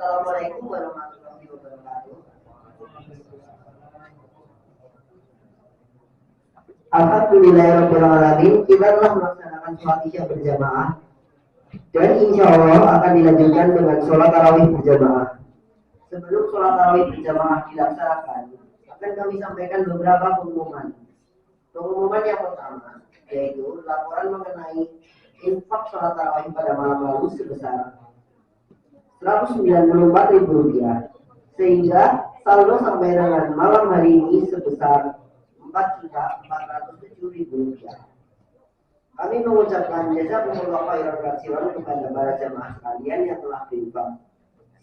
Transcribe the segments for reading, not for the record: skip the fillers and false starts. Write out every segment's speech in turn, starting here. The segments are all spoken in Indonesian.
Assalamualaikum warahmatullahi wabarakatuh. Alhamdulillahirrahmanirrahim. Kita telah melaksanakan sholat isya berjamaah dan insya Allah akan dilanjutkan dengan sholat tarawih berjamaah. Sebelum sholat tarawih berjamaah dilaksanakan, akan kami sampaikan beberapa pengumuman. Pengumuman yang pertama yaitu laporan mengenai infak sholat tarawih pada malam lalu sebesar Rp194.000, sehingga saldo sampai dengan malam hari ini sebesar Rp4.407.000. Kami mengucapkan jazakumullah khairan katsiran kepada para jamaah sekalian yang telah berinfak.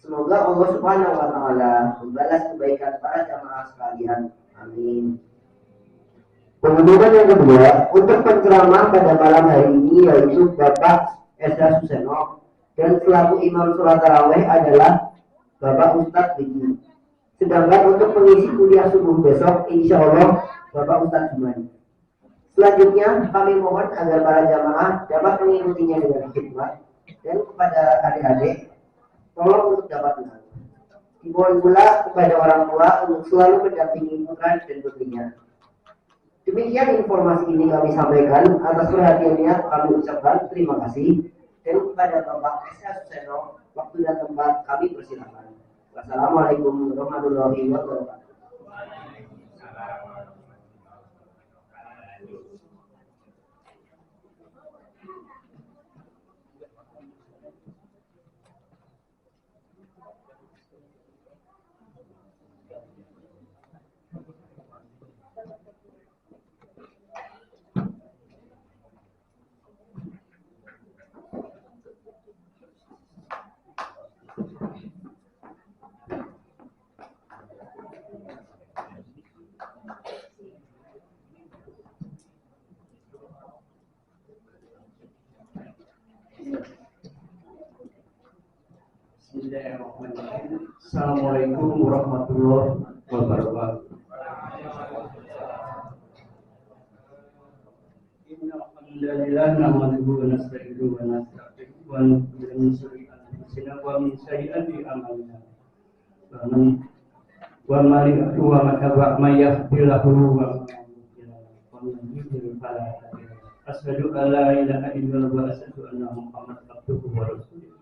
Semoga Allah Subhanahu wa taala membalas kebaikan para jamaah sekalian. Amin. Pengumuman yang kedua, untuk penceramah pada malam hari ini yaitu Bapak Esa Suseno, dan selaku imam sholat tarawih adalah Bapak Ustadz Biki. Sedangkan untuk pengisi kuliah subuh besok, insya Allah Bapak Ustadz Jumani. Selanjutnya kami mohon agar para jamaah dapat mengikutinya dengan khidmat, dan kepada adik-adik tolong untuk dapat menang. Dimohon pula kepada orang tua untuk selalu mendampingi putra dan putrinya. Demikian informasi ini kami sampaikan. Atas perhatiannya kami ucapkan terima kasih. Dan kepada Bapak Esa Suseno, waktu dan tempat kami persilakan. Wassalamualaikum warahmatullahi wabarakatuh. Bismillahirrahmanirrahim. Assalamualaikum warahmatullahi wabarakatuh. Innalillah nahmaduhu wa nasta'inuhu wa nastaghfiruh wa na'udzu min syururi anfusina wa min sayyiati a'malina. Wa man yahdihillahu wa man yudlil fala hadiya lahu. Asyhadu an la ilaha illallah wa asyhadu anna Muhammadan abduhu wa rasuluh.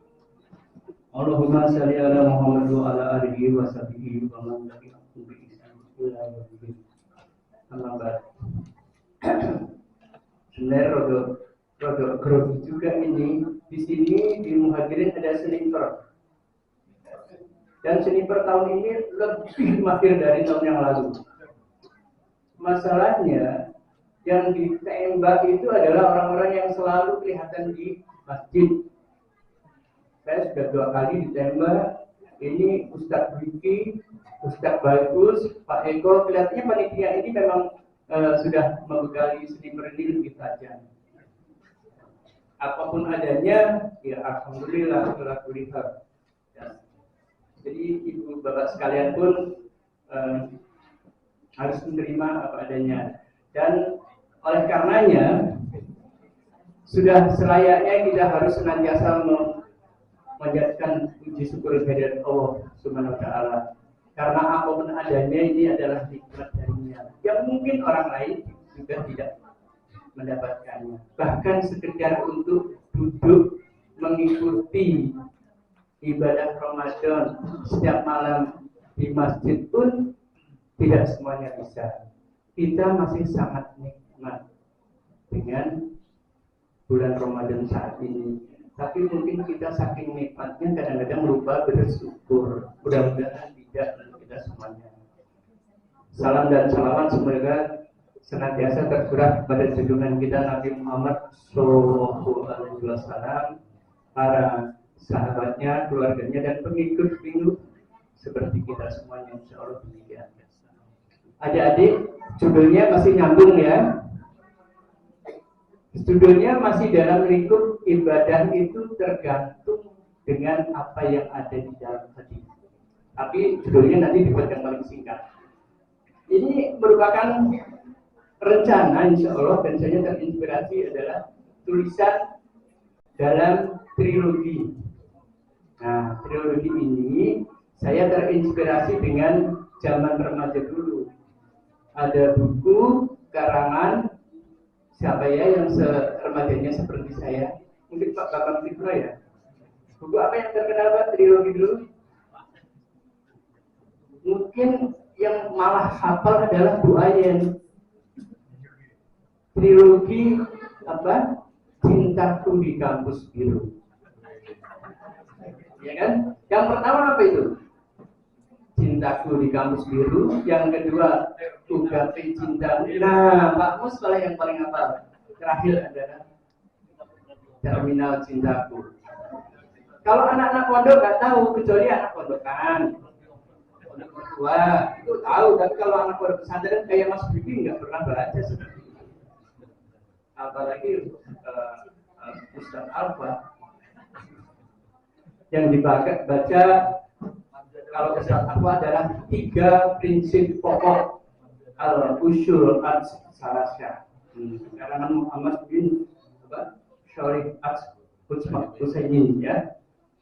Allahumma shalli ala Muhammad wa ala alihi wa sahbihi wa man tabi'ahum bi ihsan ila yaumil din. Amma ba'd. Sebenarnya rodok grogi juga ini. Di sini di Muhajirin ada sniper. Dan sniper tahun ini lebih mahir dari tahun yang lalu. Masalahnya yang ditembak itu adalah orang-orang yang selalu kelihatan di masjid. Saya sudah 2 kali ditembak. Ini Ustadz Biki, Ustadz Bagus, Pak Eko. Kelihatannya panitia ini memang sudah membekali sniper ini lebih tajam. Apapun adanya, ya alhamdulillah telah kulihat. Ya. Jadi ibu bapak sekalian pun harus menerima apa adanya. Dan oleh karenanya sudah selayaknya kita harus senantiasa menjadikan puji syukur kehadirat Allah Subhanahu wa taala. Karena apapun adanya ini adalah nikmat darinya. Yang mungkin orang lain juga tidak mendapatkannya. Bahkan sekedar untuk duduk mengikuti ibadah Ramadan setiap malam di masjid pun tidak semuanya bisa. Kita masih sangat nikmat dengan bulan Ramadan saat ini. Tapi mungkin kita saking nikmatnya kadang-kadang lupa bersyukur. Mudah-mudahan tidak untuk kita semuanya. Salam dan salaman semoga senantiasa tercurah pada junjungan kita Nabi Muhammad SAW, para sahabatnya, keluarganya, dan pengikut-pengikut seperti kita semuanya. Insya Allah demikian. Adik-adik, judulnya masih nyambung ya. Judulnya masih dalam lingkup ibadah itu tergantung dengan apa yang ada di dalam hati. Tapi judulnya nanti dibuat yang paling singkat. Ini merupakan rencana insya Allah, dan saya terinspirasi adalah tulisan dalam trilogi Nah, trilogi ini saya terinspirasi dengan zaman remaja dulu. Ada buku karangan siapa ya yang remajanya seperti saya? Mungkin Pak Bambang Fitra ya. Buku apa yang terkenal Pak trilogi dulu? Mungkin yang malah hafal adalah Bu Ayen. Trilogi apa? Cintaku di Kampus Biru. Ya kan? Yang pertama apa itu? Cintaku di Kampus Biru. Yang kedua, Ugati Cinta. Nah, Pak Mus malah yang paling hafal. Terakhir adalah Terminal Cintaku. Kalau anak-anak pondok nggak tahu, kecuali anak pondokan, pondok mertua itu tahu. Tapi kalau anak pondok pesantren kayak Mas Bibi nggak pernah baca seperti itu. Apalagi Ustaz Alfa yang dibaca kalau Ustaz Alfa adalah 3 prinsip pokok al-usul as-salasah. Karangan Muhammad bin Syarif As-Husaini ya.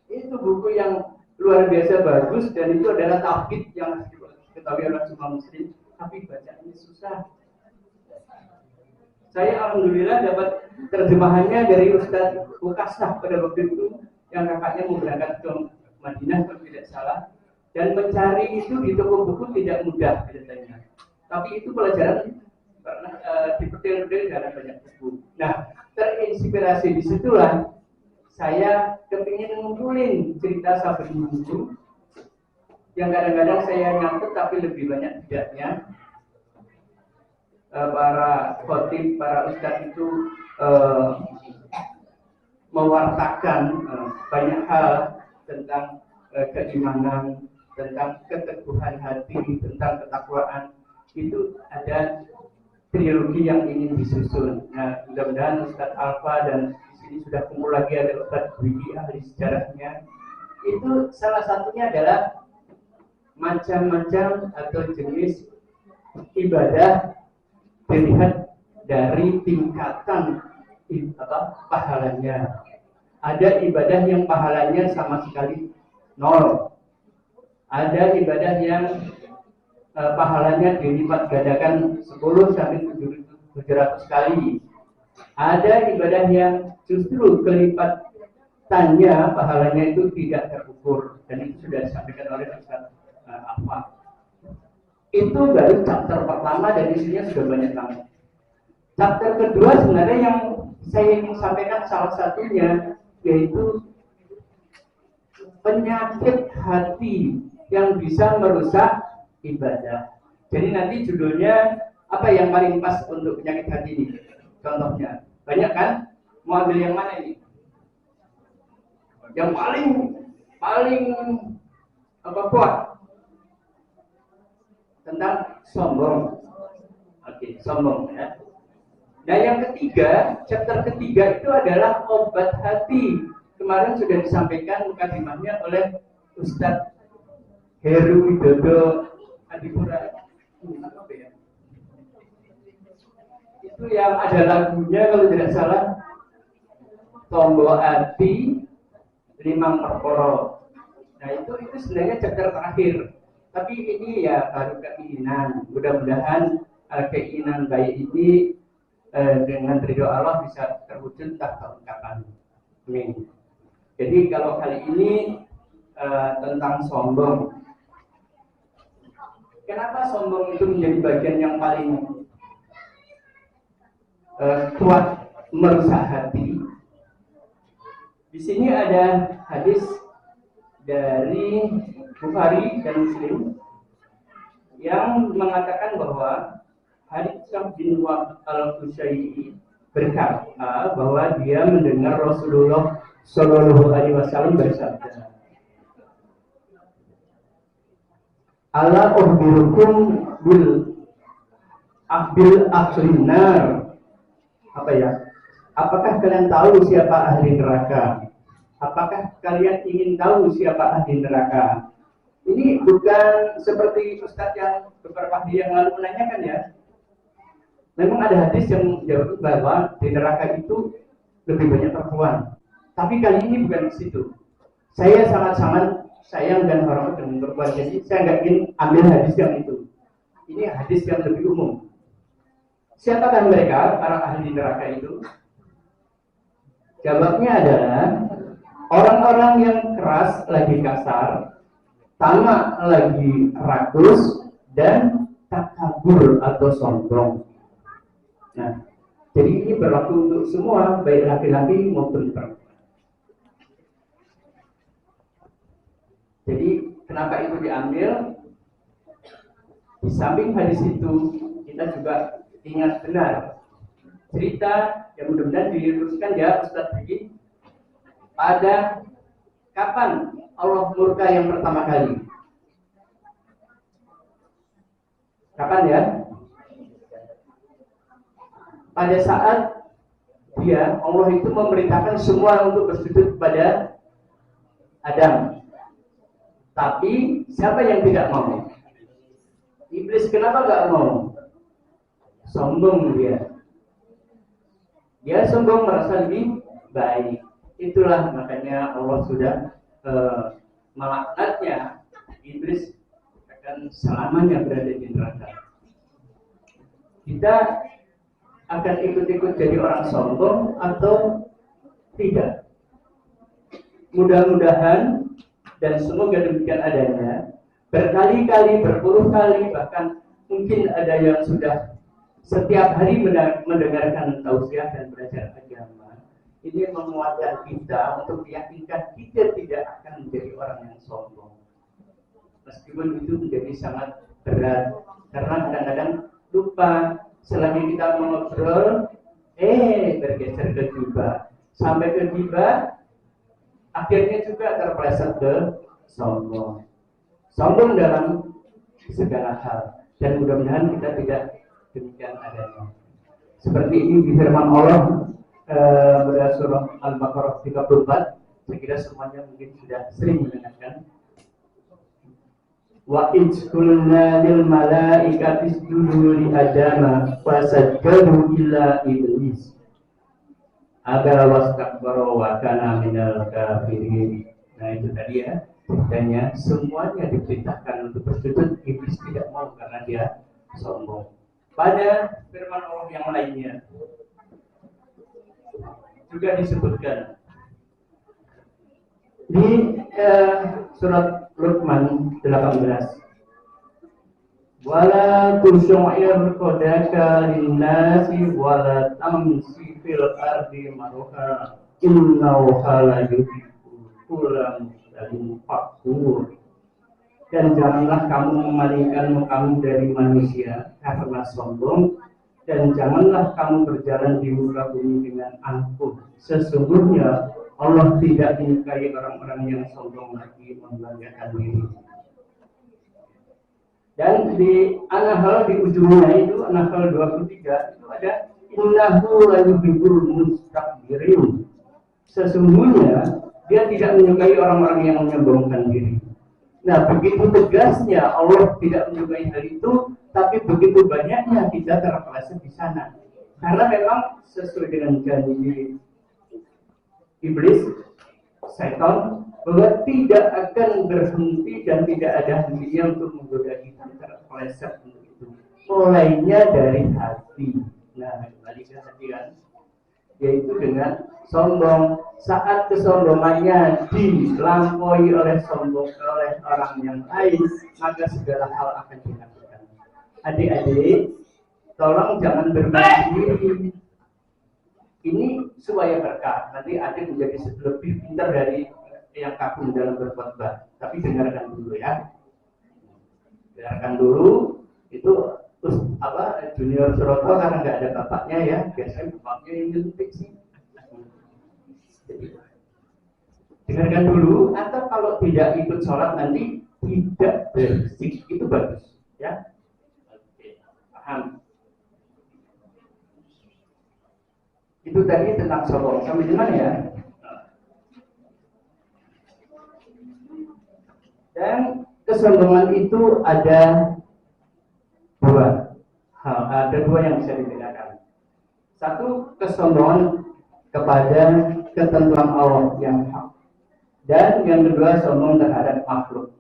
Itu buku yang luar biasa bagus dan itu adalah tauhid yang diketahui oleh semua muslim, tapi bacaannya susah. Saya alhamdulillah dapat terjemahannya dari Ustaz Ukasah pada waktu itu yang kakaknya mau berangkat ke Madinah kalau tidak salah, dan mencari itu di toko buku tidak mudah katanya. Tapi itu pelajaran karena dipetil-petil dalam banyak buku. Nah, terinspirasi disitulah saya kepingin ngumpulin cerita Sabri Buku yang kadang-kadang saya nyatet tapi lebih banyak tidaknya. Para khotib, para ustadz itu mewartakan banyak hal tentang keimanan, tentang keteguhan hati, tentang ketakwaan. Itu ada trilogi yang ingin disusun. Nah, mudah-mudahan Ustadz Alfa dan di sini sudah kumpul lagi ada Ustadz Widi ahli sejarahnya. Itu salah satunya adalah macam-macam atau jenis ibadah dilihat dari tingkatan pahalanya. Ada ibadah yang pahalanya sama sekali 0. Ada ibadah yang pahalanya dilipat gandakan 10 sampai 700 kali. Ada ibadah yang justru kelipatannya pahalanya itu tidak terukur, dan itu sudah disampaikan oleh Ustaz Alfa. Itu baru chapter pertama dan isinya sudah banyak banget. Chapter kedua sebenarnya yang saya ingin sampaikan salah satunya yaitu penyakit hati yang bisa merusak ibadah. Jadi nanti judulnya apa yang paling pas untuk penyakit hati ini? Contohnya banyak kan? Mau ambil yang mana ini? Yang paling kuat tentang sombong. Oke, sombong ya. Nah, yang ketiga, chapter ketiga itu adalah obat hati. Kemarin sudah disampaikan mukadimahnya oleh Ustadz Heru Widodo Adipura. Apa ya? Itu yang ada lagunya kalau tidak salah, Tombol Hati Limang Perkoro. Nah, itu sebenarnya chapter terakhir. Tapi ini ya baru keinginan. Mudah-mudahan keinginan baik ini dengan ridho Allah bisa terwujud tak tahu kapan. Amin. Jadi kalau kali ini tentang sombong. Kenapa sombong itu menjadi bagian yang paling kuat merusak hati? Di sini ada hadis dari Bukhari dan Muslim yang mengatakan bahwa Hadits bin Wahb al-Qushairi berkata bahwa dia mendengar Rasulullah Shallallahu Alaihi Wasallam bersabda, "Ala ukhbirukum bil akhlinar." Apa ya? Apakah kalian tahu siapa ahli neraka? Apakah kalian ingin tahu siapa ahli neraka? Ini bukan seperti Ustadz yang beberapa hari yang lalu menanyakan ya. Memang ada hadis yang menjawab bahwa di neraka itu lebih banyak perempuan. Tapi kali ini bukan di situ. Saya sangat-sangat sayang dan hormat dengan perempuan, jadi saya nggak ingin ambil hadis yang itu. Ini hadis yang lebih umum. Siapakah mereka, para ahli neraka itu? Jawabnya adalah orang-orang yang keras lagi kasar, tamak lagi rakus, dan takabur atau sombong. Nah, jadi ini berlaku untuk semua, baik laki-laki maupun perempuan. Jadi kenapa itu diambil? Di samping hadis itu, kita juga ingat benar cerita yang mudah-mudahan diluruskan ya Ustaz Bigi. Pada kapan Allah murka yang pertama kali? Kapan ya? Pada saat Allah itu memerintahkan semua untuk bersujud kepada Adam. Tapi siapa yang tidak mau? Iblis. Kenapa nggak mau? Sombong dia. Dia sombong, merasa lebih baik. Itulah makanya Allah sudah melaknatnya. Iblis akan selamanya berada di neraka. Kita akan ikut-ikut jadi orang sombong atau tidak? Mudah-mudahan dan semoga demikian adanya. Berkali-kali, berpuluh kali, bahkan mungkin ada yang sudah setiap hari mendengarkan tausiah dan belajar agama. Ini menguatkan kita untuk meyakinkan kita tidak akan menjadi orang yang sombong. Meskipun itu menjadi sangat berat, karena kadang-kadang lupa selagi kita mengobrol, bergeser ke gibah, sampai ke gibah, akhirnya juga terpeleset ke sombong. Sombong dalam segala hal, dan mudah-mudahan kita tidak demikian adanya. Seperti ini di firman Allah pada surah Al-Baqarah 34, saya kira semuanya mungkin sudah sering mendengarkan. Wa ijkulna lil malaikati isjudu li adama fasajadu illa iblis aba wastakbara wa kana minal kafirin. Nah itu tadi ya, ceritanya semuanya diperintahkan untuk bersujud, iblis tidak mau karena dia sombong. Pada firman Allah yang lainnya juga disebutkan di surat Luqman 18, wala tusyu'ir qadaka linnasi wala tamsi fil ardi maruha innahu la yuhibbu kulla mukhtalin fakhur. Dan janganlah kamu memalingkan mukamu dari manusia karena sombong, dan janganlah kamu berjalan di muka bumi dengan angkuh. Sesungguhnya Allah tidak menyukai orang-orang yang sombong lagi membanggakan diri. Dan di An-Nahl di ujungnya itu, An-Nahl 23 itu ada innahu la yuhibbul mustakbirin. Sesungguhnya dia tidak menyukai orang-orang yang menyombongkan diri. Nah, begitu tegasnya Allah tidak menyukai hal itu, tapi begitu banyaknya kita terpeleset di sana. Karena memang sesuai dengan janji iblis, setan, bahwa tidak akan berhenti dan tidak ada hentinya untuk menggoda kita terpeleset untuk itu. Mulainya dari hati. Nah, kembali ke hati kan, yaitu dengan sombong. Saat kesombongannya dilampaui oleh orang yang lain, maka segala hal akan dilakukan. Adik-adik, tolong jangan berbangga diri. Ini supaya berkah. Nanti adik menjadi lebih pintar dari yang kagum dalam berkhotbah. Tapi dengarkan dulu ya. Dengarkan dulu. Itu junior Suroto karena nggak ada bapaknya ya. Biasanya bapaknya yang nyuntik sih. Jadi, dengarkan dulu, atau kalau tidak ikut sholat nanti tidak bersih, itu bagus ya. Oke, paham. Itu tadi tentang sombong. Sampai di mana ya? Dan kesombongan itu ada dua hal, ada dua yang bisa dibedakan. Satu, kesombongan kepada ketentuan Allah yang hak, Dan yang kedua, sombong terhadap makhluk.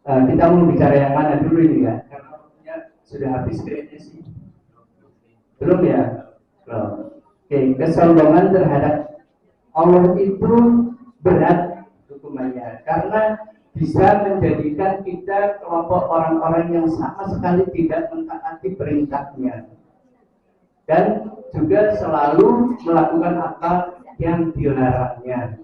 Kita mau bicara yang mana dulu ini ya? Karena waktunya sudah habis kayaknya sih. Belum ya? Belum. Oke, kesombongan terhadap Allah itu berat hukumannya karena bisa menjadikan kita kelompok orang-orang yang sama sekali tidak mentaati perintahnya dan juga selalu melakukan apa yang dilarangnya.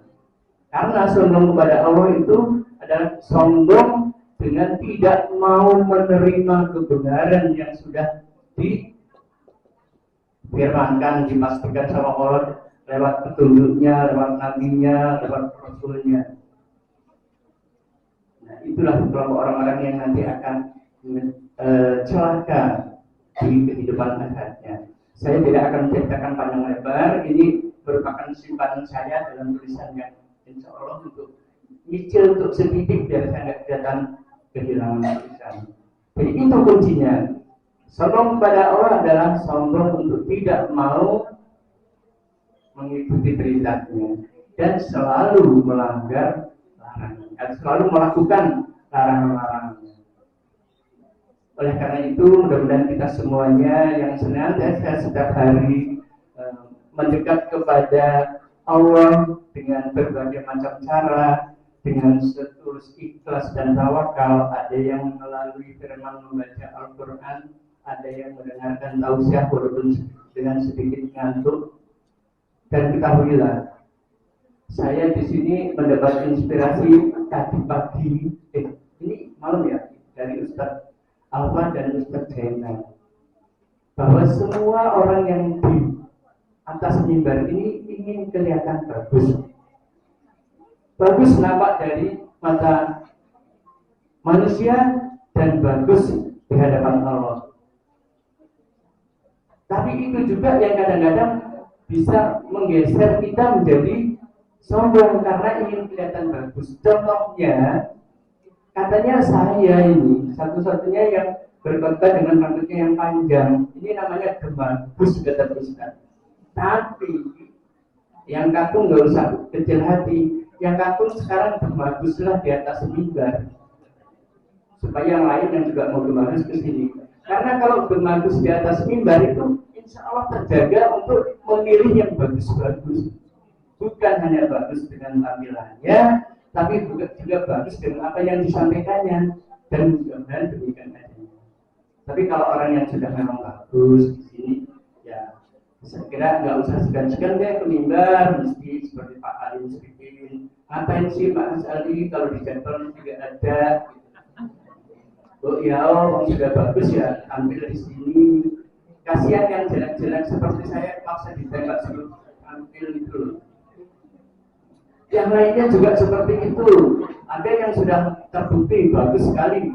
Karena sombong kepada Allah itu adalah sombong dengan tidak mau menerima kebenaran yang sudah difirmankan, dipastikan sama Allah lewat petunjuknya, lewat nabinya, lewat rasulnya. Nah, itulah kelompok orang-orang yang nanti akan celaka di kehidupan akhiratnya. Saya tidak akan menceritakan panjang lebar. Ini merupakan simpanan saya dalam tulisan yang insya Allah untuk nyicil untuk sedikit biar saya nggak kelihatan kehilangan tulisan. Jadi itu kuncinya. Sombong kepada Allah adalah sombong untuk tidak mau mengikuti perintahnya dan selalu melanggar larangan, selalu melakukan larangan-larangannya. Oleh karena itu, mudah-mudahan kita semuanya yang senantiasa setiap hari mendekat kepada Allah dengan berbagai macam cara, dengan setulus ikhlas dan tawakal. Ada yang melalui firman membaca Al-Quran, ada yang mendengarkan tausiah walaupun dengan sedikit ngantuk. Dan ketahuilah, saya di sini mendapat inspirasi tadi pagi, ini malam ya, dari Ustadz Alfa dan Ustadz Zainal, bahwa semua orang yang di atas mimbar ini ingin kelihatan bagus. Bagus nampak dari mata manusia dan bagus di hadapan Allah. Tapi itu juga yang kadang-kadang bisa menggeser kita menjadi sombong karena ingin kelihatan bagus. Contohnya, katanya saya ini satu-satunya yang berkhotbah dengan rambutnya yang panjang. Ini namanya gemas, kata Ustaz. Tapi yang katung nggak usah kecil hati. Yang katung sekarang gemaguslah di atas mimbar, supaya yang lain yang juga mau gemagus ke sini. Karena kalau gemagus di atas mimbar itu insya Allah terjaga untuk memilih yang bagus-bagus. Bukan hanya bagus dengan tampilannya, tapi juga bagus dengan apa yang disampaikannya. Dan mudah-mudahan demikian adanya. Tapi kalau orang yang sudah memang bagus di sini, ya saya kira nggak usah segan-segan deh ke mimbar, mesti seperti Pak Alim Srikin. Ngapain sih Pak Ali kalau di Jepang juga ada? Oh ya, orang sudah bagus ya, tampil di sini. Kasihan yang jelek-jelek seperti saya maksa ditembak sebelum tampil itu loh. Yang lainnya juga seperti itu. Ada yang sudah terbukti bagus sekali,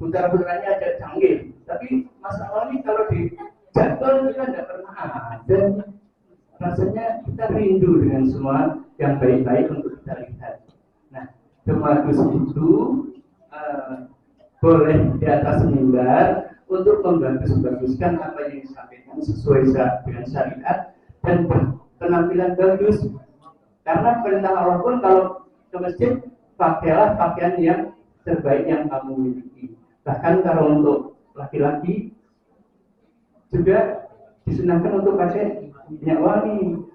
putar-putarnya agak canggih. Tapi masalah ini kalau di jadwal kita tidak pernah ada. Rasanya kita rindu dengan semua yang baik-baik untuk kita lihat. Nah, bagus itu boleh di atas mimbar untuk membagus-baguskan apa yang disampaikan sesuai dengan syariat dan penampilan bagus. Karena perintah Allah pun kalau ke masjid, pakailah pakaian yang terbaik yang kamu miliki. Bahkan kalau untuk laki-laki juga disunahkan untuk pakai minyak wangi.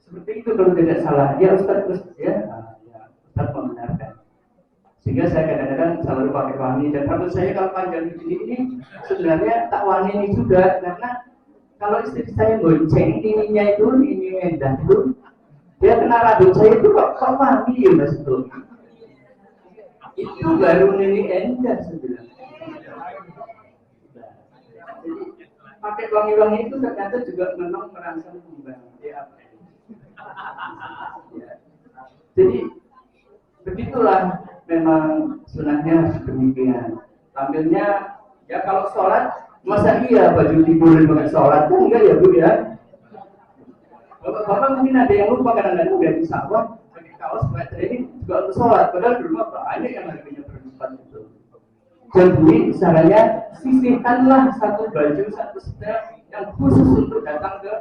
Seperti itu kalau tidak salah. Ya Ustaz, ya Ustaz membenarkan. Sehingga saya kadang-kadang selalu pakai wangi. Dan rambut saya kalau panjang ini sebenarnya tak wangi ini juga. Karena kalau istri saya bonceng ininya itu, ini mendah itu, dia kena rambut saya itu kok wangi ya Mas itu. Itu baru ini endah sebenarnya. Jadi pakai wangi-wangi itu ternyata juga memang merangsang membantu apa ya. Jadi begitulah memang sunahnya demikian. Tampilnya ya kalau sholat masa iya baju tidur pakai sholat kan enggak ya Bu ya. Bapak mungkin ada yang lupa kadang-kadang nggak bisa pakai kaos pakai training juga untuk sholat. Padahal di rumah banyak yang harganya berlipat itu. Jadi caranya sisihkanlah satu baju satu setel yang khusus untuk datang ke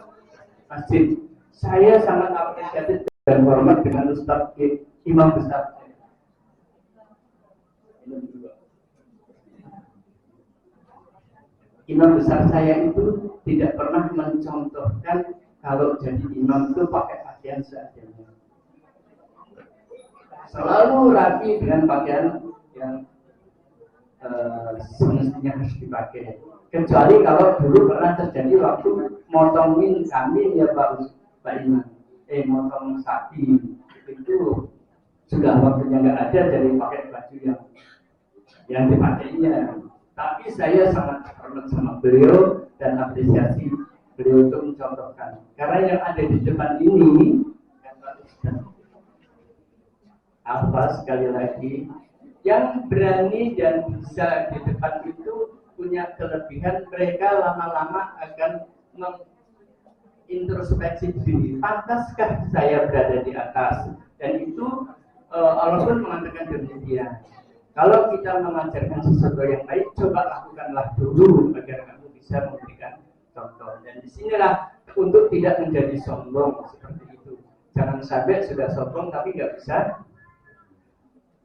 masjid. Saya sangat apresiatif dan hormat dengan Ustaz imam besar. Imam besar saya itu tidak pernah mencontohkan kalau jadi imam itu pakai pakaian seadanya. Selalu rapi dengan pakaian yang semestinya harus dipakai. Kecuali kalau dulu pernah terjadi waktu motongin kambing ya Pak Imam, motong sapi itu sudah waktunya nggak ada, jadi pakai baju yang dipakainya. Tapi saya sangat hormat sama beliau dan apresiasi beliau untuk mencontohkan. Karena yang ada di depan ini, apa sekali lagi, yang berani dan bisa di depan itu punya kelebihan, mereka lama-lama akan mengintrospeksi diri. Pantaskah saya berada di atas? Dan itu Allah pun mengatakan demikian. Kalau kita mengajarkan sesuatu yang baik, coba lakukanlah dulu agar kamu bisa memberikan contoh. Dan disinilah untuk tidak menjadi sombong seperti itu. Jangan sampai sudah sombong tapi nggak bisa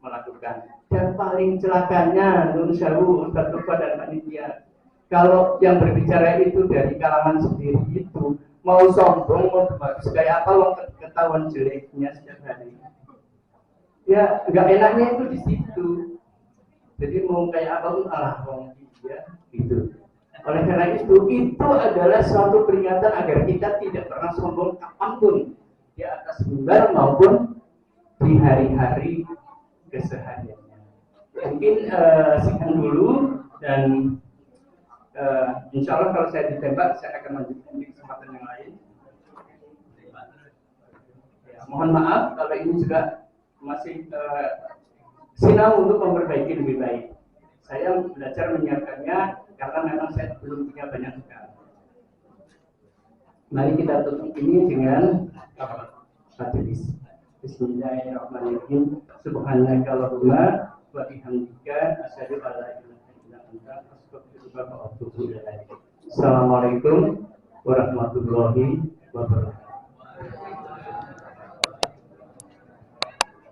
melakukan. Dan paling celakanya, Nun Sewu, Ustaz Tufa dan panitia, kalau yang berbicara itu dari kalangan sendiri itu mau sombong, mau bagus kayak apa, mau ketahuan jeleknya setiap hari. Ya, nggak enaknya itu di situ. Jadi mau kayak apa pun dia gitu. Oleh karena itu adalah suatu peringatan agar kita tidak pernah sombong kapanpun di atas mimbar maupun di hari-hari kesehariannya. Mungkin sekian dulu dan insya Allah kalau saya ditembak saya akan lanjutkan di kesempatan yang lain. Ya, mohon maaf kalau ini juga masih sinau untuk memperbaiki lebih baik. Saya belajar menyiapkannya karena memang saya belum punya banyak sekali. Mari kita tutup ini dengan hadis. Bismillahirrahmanirrahim. Subhanakallahumma wa bihamdika asyhadu an la ilaha illa anta astaghfiruka wa atubu ilaik. Assalamualaikum warahmatullahi wabarakatuh.